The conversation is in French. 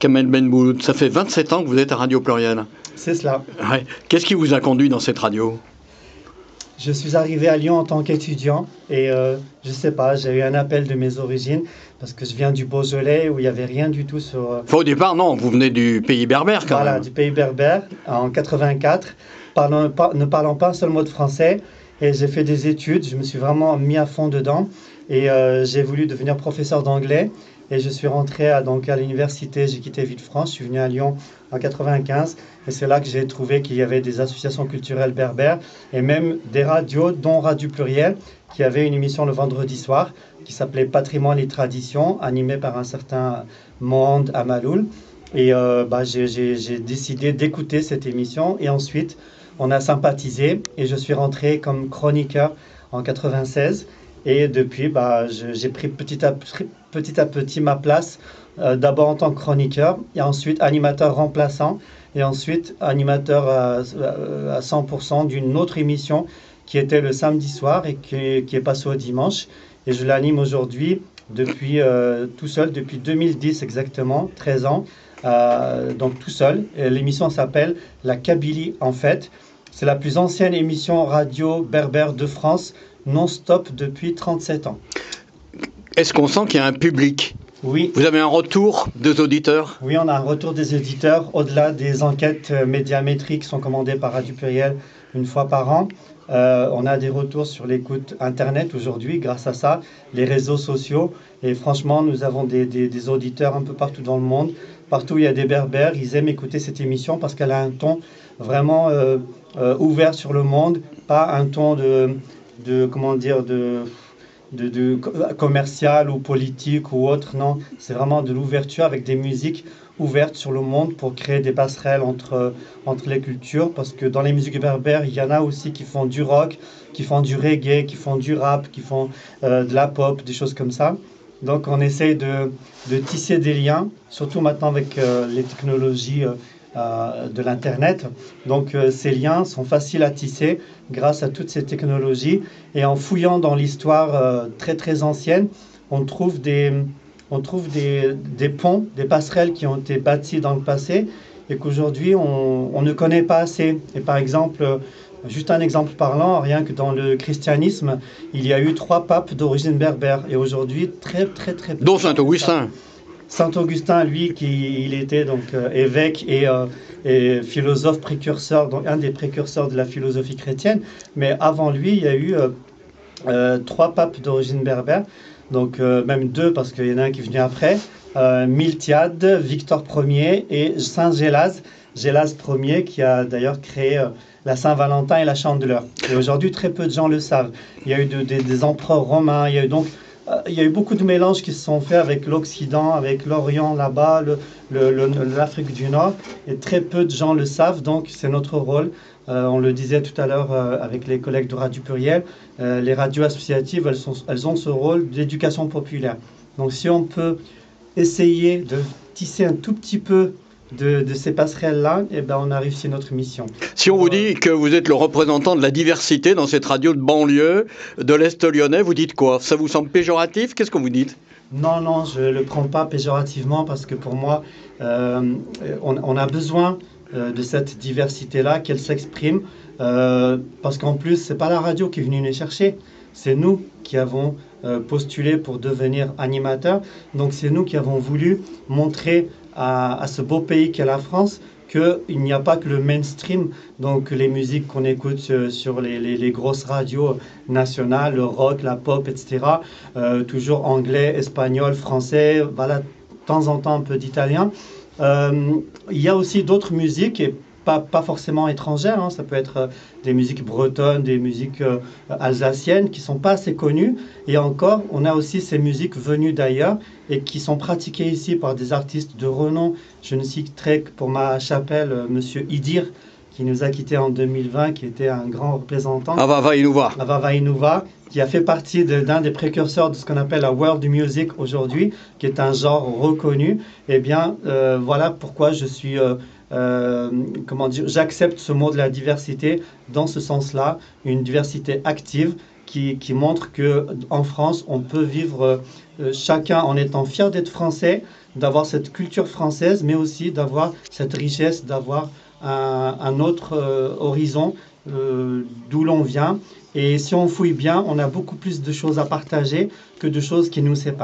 Kamel Benbouloud, ça fait 27 ans que vous êtes à Radio Pluriel. C'est cela. Ouais. Qu'est-ce qui vous a conduit dans cette radio? Je suis arrivé à Lyon en tant qu'étudiant et je ne sais pas, j'ai eu un appel de mes origines parce que je viens du Beaujolais où il n'y avait rien du tout sur... Enfin, au départ, non, vous venez du pays berbère quand même. Voilà, du pays berbère en 84, ne parlant pas un seul mot de français. Et j'ai fait des études, je me suis vraiment mis à fond dedans et j'ai voulu devenir professeur d'anglais. Et je suis rentré à l'université, j'ai quitté Villefranche, je suis venu à Lyon en 95. Et c'est là que j'ai trouvé qu'il y avait des associations culturelles berbères et même des radios, dont Radio Pluriel, qui avait une émission le vendredi soir qui s'appelait Patrimoine et Traditions, animée par un certain Mohand Amaloul. Et j'ai décidé d'écouter cette émission et ensuite on a sympathisé et je suis rentré comme chroniqueur en 96. Et depuis, j'ai pris petit à petit ma place, d'abord en tant que chroniqueur, et ensuite animateur remplaçant, et ensuite animateur à 100% d'une autre émission qui était le samedi soir et qui est passée au dimanche. Et je l'anime aujourd'hui depuis tout seul, depuis 2010 exactement, 13 ans, donc tout seul. Et l'émission s'appelle La Kabylie en fête. C'est la plus ancienne émission radio berbère de France, non-stop depuis 37 ans. Est-ce qu'on sent qu'il y a un public? Oui. Vous avez un retour des auditeurs? Oui, on a un retour des auditeurs, au-delà des enquêtes médiamétriques qui sont commandées par Radio Pluriel une fois par an. On a des retours sur l'écoute Internet aujourd'hui, grâce à ça, les réseaux sociaux. Et franchement, nous avons des auditeurs un peu partout dans le monde. Partout où il y a des berbères, ils aiment écouter cette émission parce qu'elle a un ton vraiment ouvert sur le monde, pas un ton de commercial ou politique ou autre, non, c'est vraiment de l'ouverture avec des musiques ouvertes sur le monde pour créer des passerelles entre les cultures, parce que dans les musiques berbères, il y en a aussi qui font du rock, qui font du reggae, qui font du rap, qui font de la pop, des choses comme ça. Donc on essaye de tisser des liens, surtout maintenant avec les technologies de l'Internet. Donc ces liens sont faciles à tisser grâce à toutes ces technologies. Et en fouillant dans l'histoire très très ancienne, on trouve des ponts, des passerelles qui ont été bâties dans le passé et qu'aujourd'hui on ne connaît pas assez. Et par exemple, juste un exemple parlant, rien que dans le christianisme, il y a eu 3 papes d'origine berbère et aujourd'hui très très très peu. Dont Saint-Augustin. Saint-Augustin, lui, il était donc évêque et philosophe précurseur, donc un des précurseurs de la philosophie chrétienne. Mais avant lui, il y a eu 3 papes d'origine berbère, donc même 2 parce qu'il y en a un qui est venu après, Miltiade, Victor Ier et Saint Gélase Ier, qui a d'ailleurs créé la Saint-Valentin et la Chandeleur. Et aujourd'hui, très peu de gens le savent. Il y a eu des empereurs romains, il y a eu beaucoup de mélanges qui se sont faits avec l'Occident, avec l'Orient là-bas, l'Afrique du Nord, et très peu de gens le savent, donc c'est notre rôle. On le disait tout à l'heure avec les collègues de Radio Pluriel, les radios associatives, elles ont ce rôle d'éducation populaire. Donc si on peut essayer de tisser un tout petit peu de ces passerelles-là, eh ben on a réussi notre mission. Si on vous dit que vous êtes le représentant de la diversité dans cette radio de banlieue de l'Est lyonnais, vous dites quoi? Ça vous semble péjoratif? Qu'est-ce que vous dites? Non, je ne le prends pas péjorativement parce que pour moi, on a besoin de cette diversité-là, qu'elle s'exprime, parce qu'en plus, ce n'est pas la radio qui est venue nous chercher, c'est nous qui avons postulé pour devenir animateurs, donc c'est nous qui avons voulu montrer à ce beau pays qu'est la France qu'il n'y a pas que le mainstream, donc les musiques qu'on écoute sur les grosses radios nationales, le rock, la pop, etc. Toujours anglais, espagnol, français, voilà, de temps en temps un peu d'italien. Il y a aussi d'autres musiques, et pas forcément étrangères, hein. Ça peut être des musiques bretonnes, des musiques alsaciennes qui ne sont pas assez connues. Et encore, on a aussi ces musiques venues d'ailleurs et qui sont pratiquées ici par des artistes de renom. Je ne citerai que pour ma chapelle, Monsieur Idir, qui nous a quittés en 2020, qui était un grand représentant. Avava Inouva, qui a fait partie d'un des précurseurs de ce qu'on appelle la world music aujourd'hui, qui est un genre reconnu. Eh bien, voilà pourquoi je suis... j'accepte ce mot de la diversité dans ce sens-là, une diversité active qui montre qu'en France, on peut vivre chacun en étant fier d'être français, d'avoir cette culture française, mais aussi d'avoir cette richesse, d'avoir un autre horizon d'où l'on vient. Et si on fouille bien, on a beaucoup plus de choses à partager que de choses qui nous séparent.